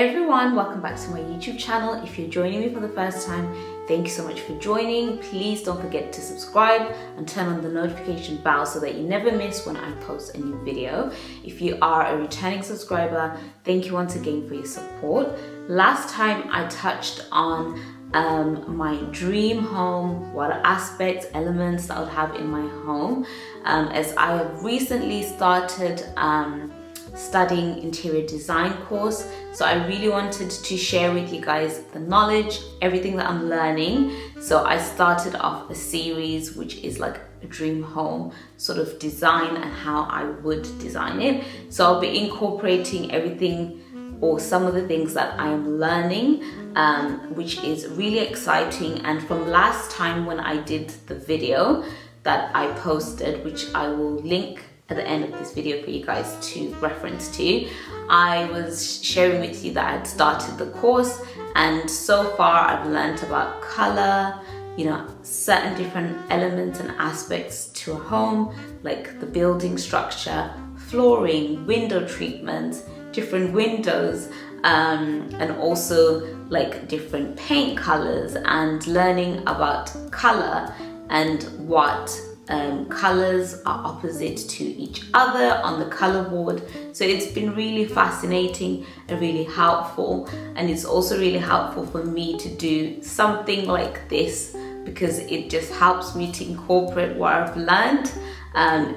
Everyone, welcome back to my YouTube channel. If you're joining me for the first time, thank you so much for joining. Please don't forget to subscribe and turn on the notification bell so that you never miss when I post a new video. If you are a returning subscriber, thank you once again for your support. Last time I touched on my dream home, what aspects, elements that I would have in my home, as I have recently started studying interior design course. So I really wanted to share with you guys the knowledge, everything that I'm learning. So I started off a series which is like a dream home sort of design and how I would design it. So I'll be incorporating everything or some of the things that I am learning, which is really exciting. And from last time when I did the video that I posted, which I will link at the end of this video for you guys to reference to, I was sharing with you that I had started the course, and so far I've learned about color, certain different elements and aspects to a home, like the building structure, flooring, window treatments, different windows, and also like different paint colors, and learning about color and what colors are opposite to each other on the color board. So it's been really fascinating and really helpful, and it's also really helpful for me to do something like this because it just helps me to incorporate what I've learned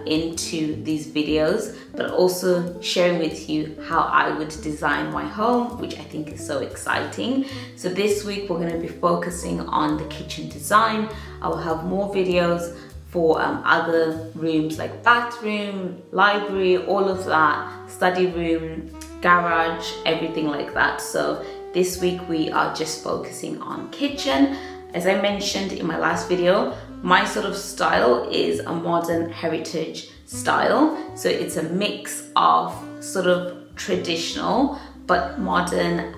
into these videos, but also sharing with you how I would design my home, which I think is so exciting. So this week we're going to be focusing on the kitchen design. I will have more videos for other rooms like bathroom, library, all of that, study room, garage, everything like that. So this week we are just focusing on kitchen. As I mentioned in my last video, my sort of style is a modern heritage style. So it's a mix of sort of traditional but modern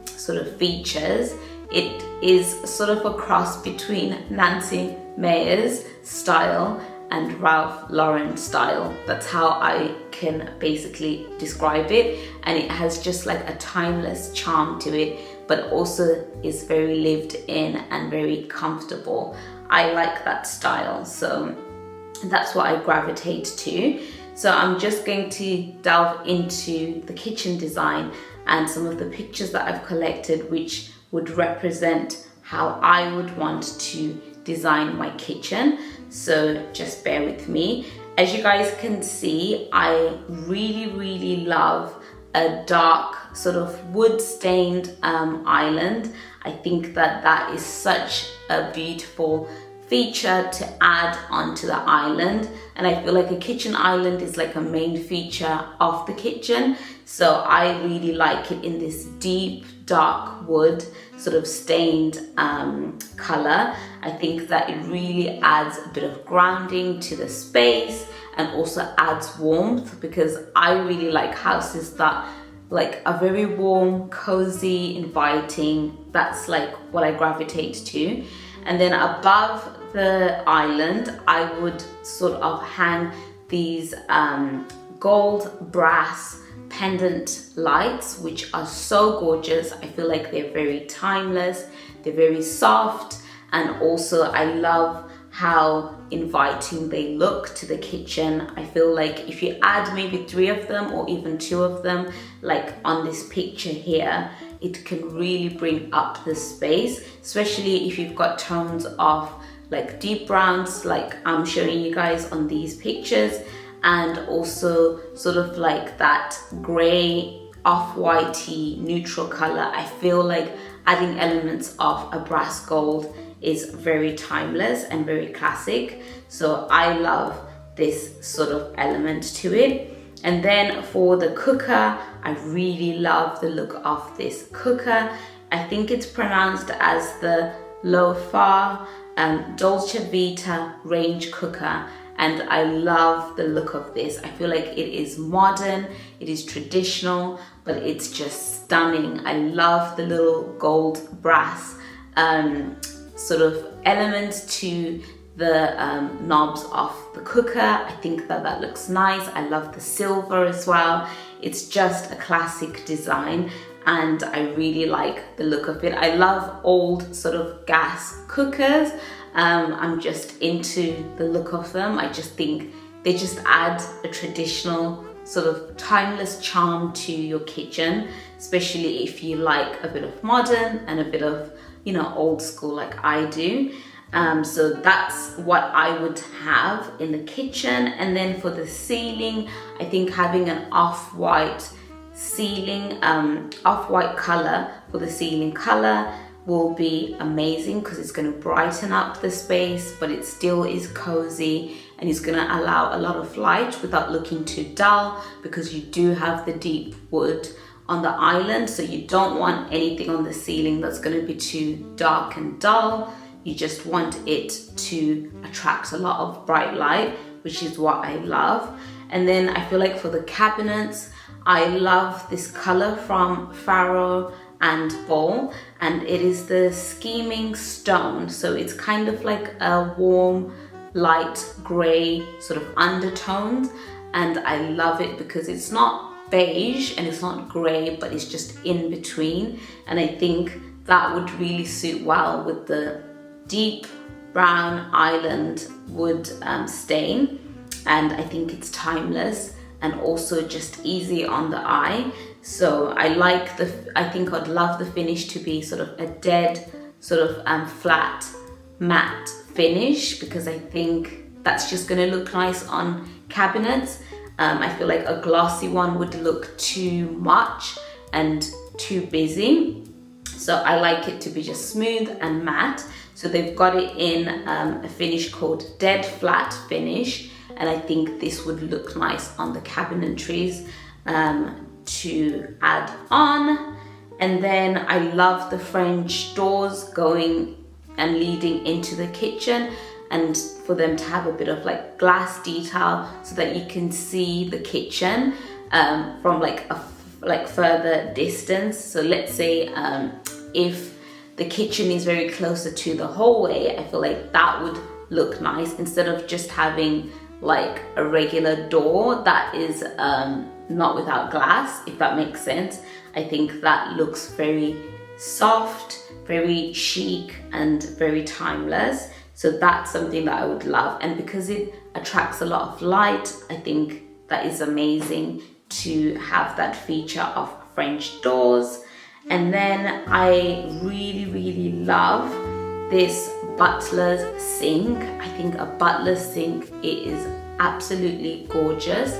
sort of features. It is sort of a cross between Nancy Meyer's style and Ralph Lauren style. That's how I can basically describe it, and it has just like a timeless charm to it, but also is very lived in and very comfortable. I like that style, so that's what I gravitate to. So I'm just going to delve into the kitchen design and some of the pictures that I've collected which would represent how I would want to design my kitchen. So just bear with me. As you guys can see, I really love a dark sort of wood stained island. I think that that is such a beautiful feature to add onto the island, and I feel like a kitchen island is like a main feature of the kitchen. So I really like it in this deep dark wood sort of stained color. I think that it really adds a bit of grounding to the space and also adds warmth, because I really like houses that like are very warm, cozy, inviting. That's like what I gravitate to. And then above the island, I would sort of hang these gold brass pendant lights, which are so gorgeous. I feel like they're very timeless, they're very soft, and also I love how inviting they look to the kitchen. I feel like if you add maybe 3 of them or even 2 of them, like on this picture here, it can really bring up the space, especially if you've got tones of like deep browns like I'm showing you guys on these pictures, and also sort of like that grey off-whitey neutral color. I feel like adding elements of a brass gold is very timeless and very classic. So I love this sort of element to it. And then for the cooker, I really love the look of this cooker. I think it's pronounced as the Lo-Fa Dolce Vita range cooker, and I love the look of this. I feel like it is modern, it is traditional, but it's just stunning. I love the little gold brass sort of elements to the knobs of the cooker. I think that that looks nice. I love the silver as well. It's just a classic design, and I really like the look of it. I love old sort of gas cookers. I'm just into the look of them. I just think they just add a traditional sort of timeless charm to your kitchen, especially if you like a bit of modern and a bit of, you know, old school like I do. So that's what I would have in the kitchen. And then for the ceiling, I think having an off-white ceiling, off-white color for the ceiling color will be amazing, because it's going to brighten up the space, but it still is cozy, and it's going to allow a lot of light without looking too dull, because you do have the deep wood on the island, so you don't want anything on the ceiling that's going to be too dark and dull. You just want it to attract a lot of bright light, which is what I love. And then I feel like for the cabinets, I love this color from Faro and Bowl, and it is the Scheming Stone. So it's kind of like a warm light gray sort of undertones, and I love it because it's not beige and it's not gray, but it's just in between. And I think that would really suit well with the deep brown island wood stain, and I think it's timeless and also just easy on the eye. So I think I'd love the finish to be sort of a dead sort of flat matte finish, because I think that's just going to look nice on cabinets. I feel like a glossy one would look too much and too busy, so I like it to be just smooth and matte. So they've got it in a finish called Dead Flat Finish, and I think this would look nice on the cabinetries to add on. And then I love the French doors going and leading into the kitchen, and for them to have a bit of like glass detail so that you can see the kitchen from like further distance. So let's say if the kitchen is very closer to the hallway, I feel like that would look nice, instead of just having like a regular door that is not without glass, if that makes sense. I think that looks very soft, very chic, and very timeless. So that's something that I would love, and because it attracts a lot of light, I think that is amazing to have that feature of French doors. And then I really love this butler's sink. I think a butler's sink, it is absolutely gorgeous.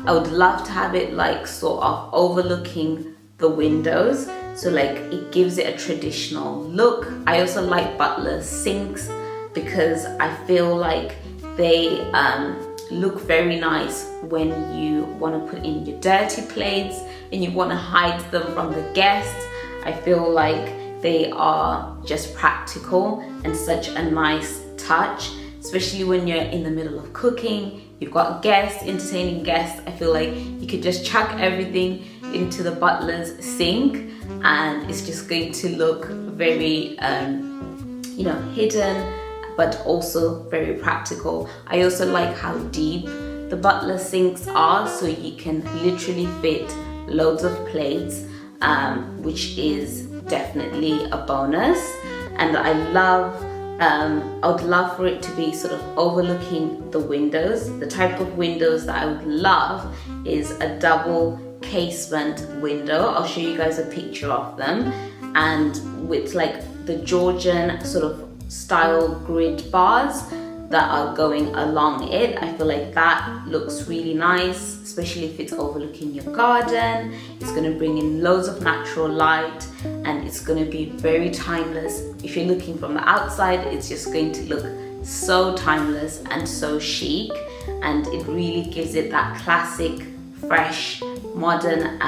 I would love to have it like sort of overlooking the windows, so like it gives it a traditional look. I also like butler sinks because I feel like they look very nice when you want to put in your dirty plates and you want to hide them from the guests. I feel like they are just practical and such a nice touch, especially when you're in the middle of cooking, you've got guests, entertaining guests. I feel like you could just chuck everything into the butler's sink and it's just going to look very, you know, hidden, but also very practical. I also like how deep the butler sinks are, so you can literally fit loads of plates, which is definitely a bonus. And I would love for it to be sort of overlooking the windows. The type of windows that I would love is a double casement window. I'll show you guys a picture of them, and with like the Georgian sort of style grid bars that are going along it. I feel like that looks really nice, especially if it's overlooking your garden. It's going to bring in loads of natural light, and it's going to be very timeless. If you're looking from the outside, it's just going to look so timeless and so chic, and it really gives it that classic, fresh, modern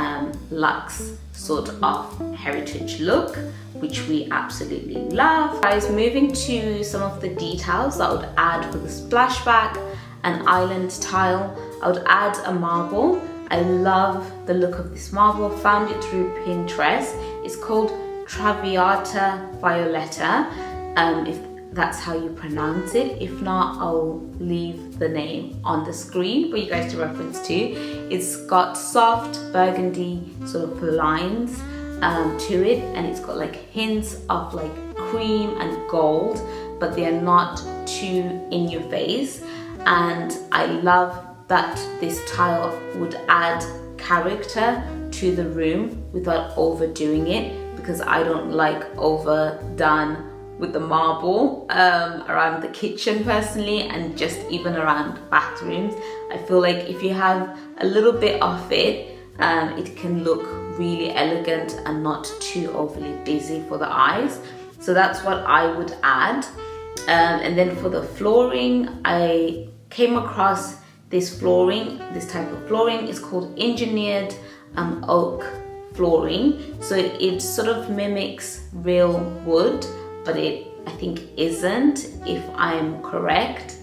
luxe sort of heritage look, which we absolutely love. Guys, moving to some of the details that I would add for the splashback and island tile, I would add a marble. I love the look of this marble. Found it through Pinterest. It's called Traviata Violetta, if that's how you pronounce it. If not, I'll leave the name on the screen for you guys to reference to. It's got soft burgundy sort of lines to it, and it's got like hints of like cream and gold, but they're not too in your face. And I love that this tile would add character to the room without overdoing it, because I don't like overdone with the marble around the kitchen personally, and just even around bathrooms. I feel like if you have a little bit of it, it can look really elegant and not too overly busy for the eyes. So that's what I would add. And then for the flooring, I came across this flooring, this type of flooring. It's called engineered oak flooring. So it sort of mimics real wood, but it, I think, isn't, if I'm correct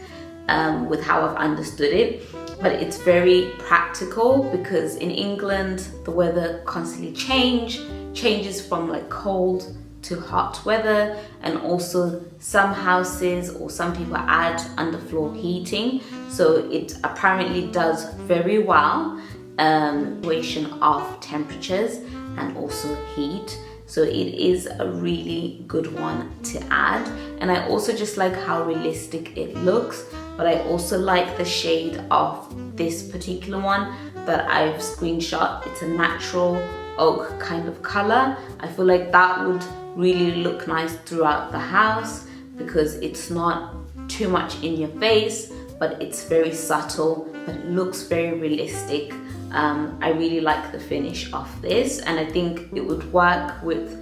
with how I've understood it. But it's very practical, because in England the weather constantly changes from like cold to hot weather, and also some houses or some people add underfloor heating, so it apparently does very well situation of temperatures and also heat. So it is a really good one to add. And I also just like how realistic it looks, but I also like the shade of this particular one that I've screenshot. It's a natural oak kind of color. I feel like that would really look nice throughout the house, because it's not too much in your face, but it's very subtle, but it looks very realistic. I really like the finish of this, and I think it would work with,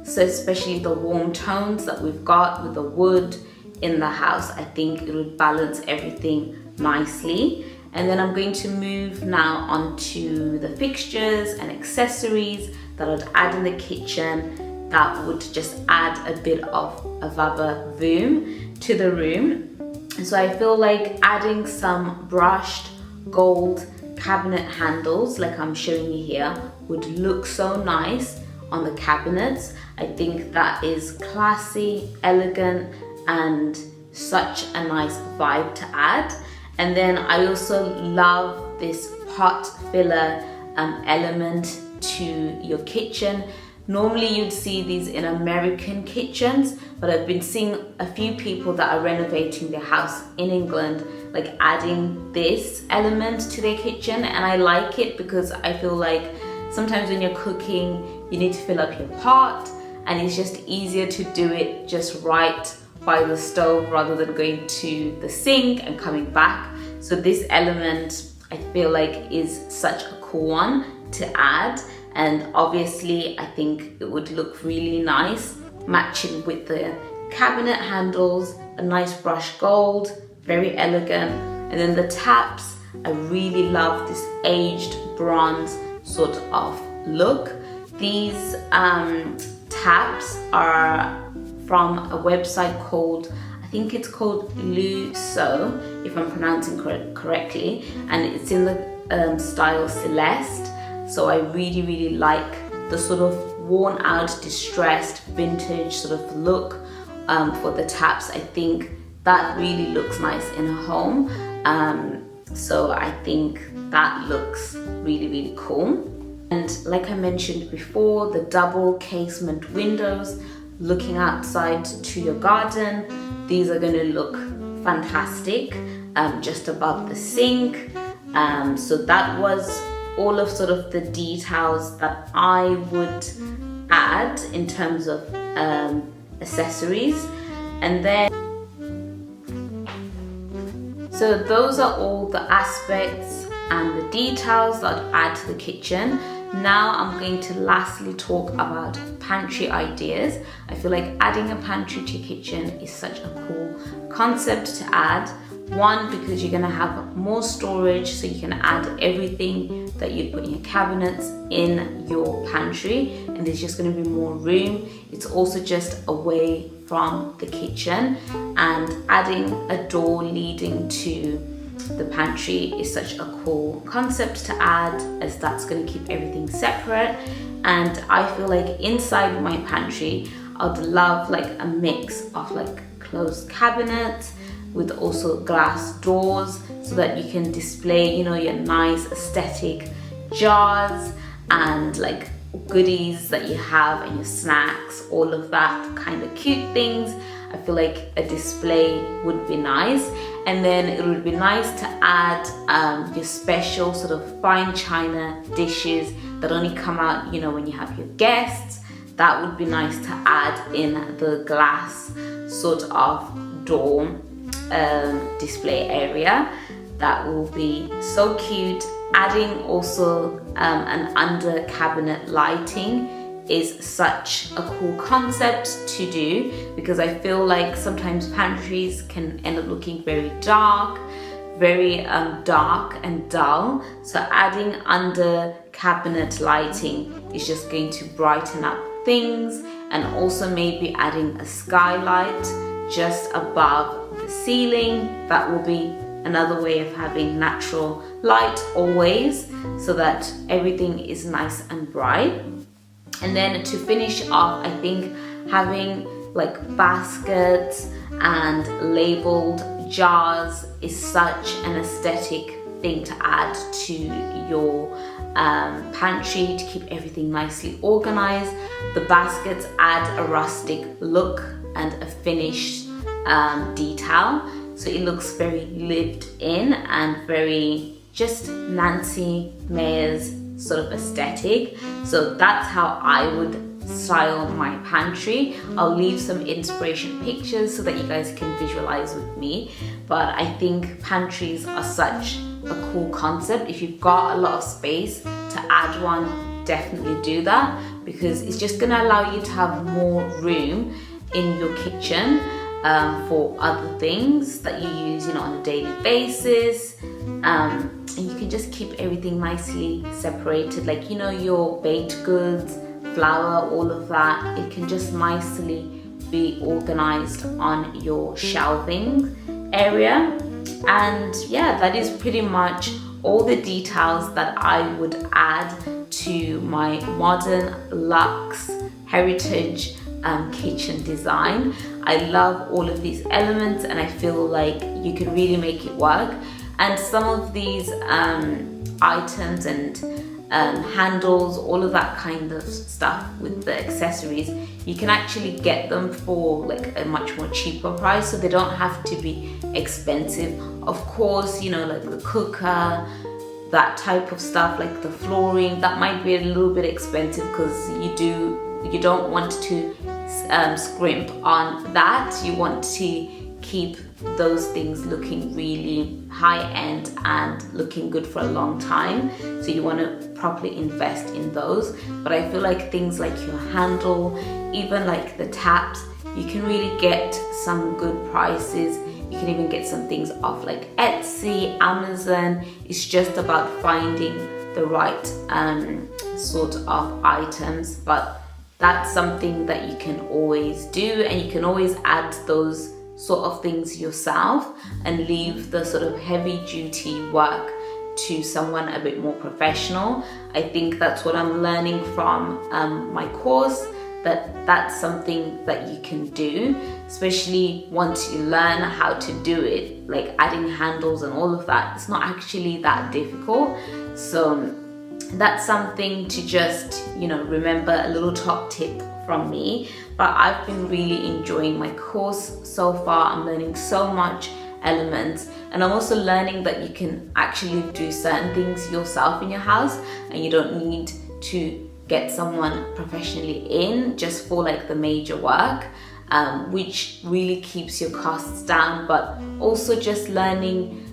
so especially the warm tones that we've got with the wood in the house. I think it would balance everything nicely. And then I'm going to move now onto the fixtures and accessories that I'd add in the kitchen that would just add a bit of a vava-voom to the room. And so I feel like adding some brushed gold cabinet handles, like I'm showing you here, would look so nice on the cabinets. I think that is classy, elegant, and such a nice vibe to add. And then I also love this pot filler element to your kitchen. Normally you'd see these in American kitchens, but I've been seeing a few people that are renovating their house in England like adding this element to their kitchen, and I like it because I feel like sometimes when you're cooking you need to fill up your pot, and it's just easier to do it just right by the stove rather than going to the sink and coming back. So this element I feel like is such a cool one to add, and obviously I think it would look really nice matching with the cabinet handles, a nice brushed gold, very elegant. And then the taps, I really love this aged bronze sort of look. These taps are from a website called, I think it's called Luxe, if I'm pronouncing correctly, and it's in the style Celeste. So I really like the sort of worn out, distressed, vintage sort of look for the taps. I think that really looks nice in a home. So I think that looks really cool. And like I mentioned before, the double casement windows looking outside to your garden, these are going to look fantastic just above the sink. So that was all of sort of the details that I would add in terms of accessories. And then so those are all the aspects and the details that I'd add to the kitchen. Now I'm going to lastly talk about pantry ideas. I feel like adding a pantry to your kitchen is such a cool concept to add. One, because you're gonna have more storage, so you can add everything that you'd put in your cabinets in your pantry, and there's just gonna be more room. It's also just away from the kitchen, and adding a door leading to the pantry is such a cool concept to add, as that's going to keep everything separate. And I feel like inside my pantry I'd love like a mix of like closed cabinets with also glass doors, so that you can display, you know, your nice aesthetic jars and like goodies that you have and your snacks, all of that kind of cute things, I feel like a display would be nice. And then it would be nice to add your special sort of fine china dishes that only come out, you know, when you have your guests. That would be nice to add in the glass sort of door display area. That will be so cute. Adding also an under cabinet lighting is such a cool concept to do, because I feel like sometimes pantries can end up looking very dark, very dark and dull. So adding under cabinet lighting is just going to brighten up things, and also maybe adding a skylight just above the ceiling. That will be another way of having natural light always, so that everything is nice and bright. And then to finish off, I think having like baskets and labeled jars is such an aesthetic thing to add to your pantry to keep everything nicely organized. The baskets add a rustic look and a finished detail, so it looks very lived in and very just Nancy Meyer's sort of aesthetic. So that's how I would style my pantry. I'll leave some inspiration pictures so that you guys can visualize with me. But I think pantries are such a cool concept. If you've got a lot of space to add one, definitely do that, because it's just going to allow you to have more room in your kitchen for other things that you use, you know, on a daily basis. And you can just keep everything nicely separated, like, you know, your baked goods, flour, all of that. It can just nicely be organized on your shelving area. And yeah, that is pretty much all the details that I would add to my modern luxe heritage kitchen design. I love all of these elements, and I feel like you can really make it work. And some of these items and handles, all of that kind of stuff with the accessories, you can actually get them for like a much more cheaper price, so they don't have to be expensive. Of course, you know, like the cooker, that type of stuff, like the flooring, that might be a little bit expensive, because you don't want to scrimp on that. You want to keep those things looking really high end and looking good for a long time, so you want to properly invest in those. But I feel like things like your handle, even like the taps, you can really get some good prices. You can even get some things off like Etsy, Amazon. It's just about finding the right sort of items. But that's something that you can always do, and you can always add those sort of things yourself and leave the sort of heavy duty work to someone a bit more professional. I think that's what I'm learning from my course, that's something that you can do, especially once you learn how to do it, like adding handles and all of that. It's not actually that difficult. So that's something to just, you know, remember, a little top tip from me. But I've been really enjoying my course so far. I'm learning so much elements, and I'm also learning that you can actually do certain things yourself in your house, and you don't need to get someone professionally in just for like the major work, which really keeps your costs down. But also just learning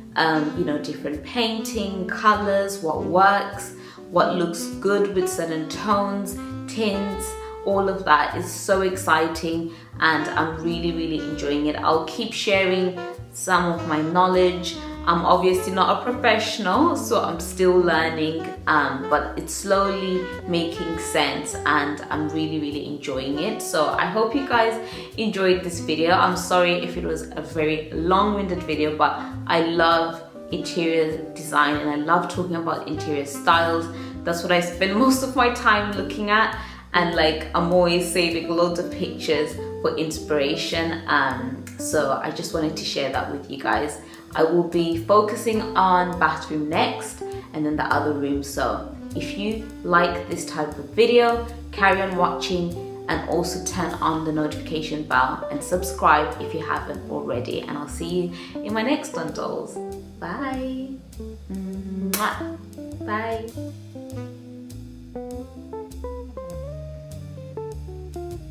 you know, different painting, colors, what works, what looks good with certain tones, tints, all of that is so exciting, and I'm really enjoying it. I'll keep sharing some of my knowledge. I'm obviously not a professional, so I'm still learning, but it's slowly making sense, and I'm really enjoying it. So I hope you guys enjoyed this video. I'm sorry if it was a very long-winded video, but I love interior design and I love talking about interior styles. That's what I spend most of my time looking at, and like I'm always saving loads of pictures for inspiration. So I just wanted to share that with you guys. I will be focusing on bathroom next, and then the other room. So If you like this type of video, carry on watching, and also turn on the notification bell and subscribe if you haven't already. And I'll see you in my next one, dolls. Bye. Mwah. Bye.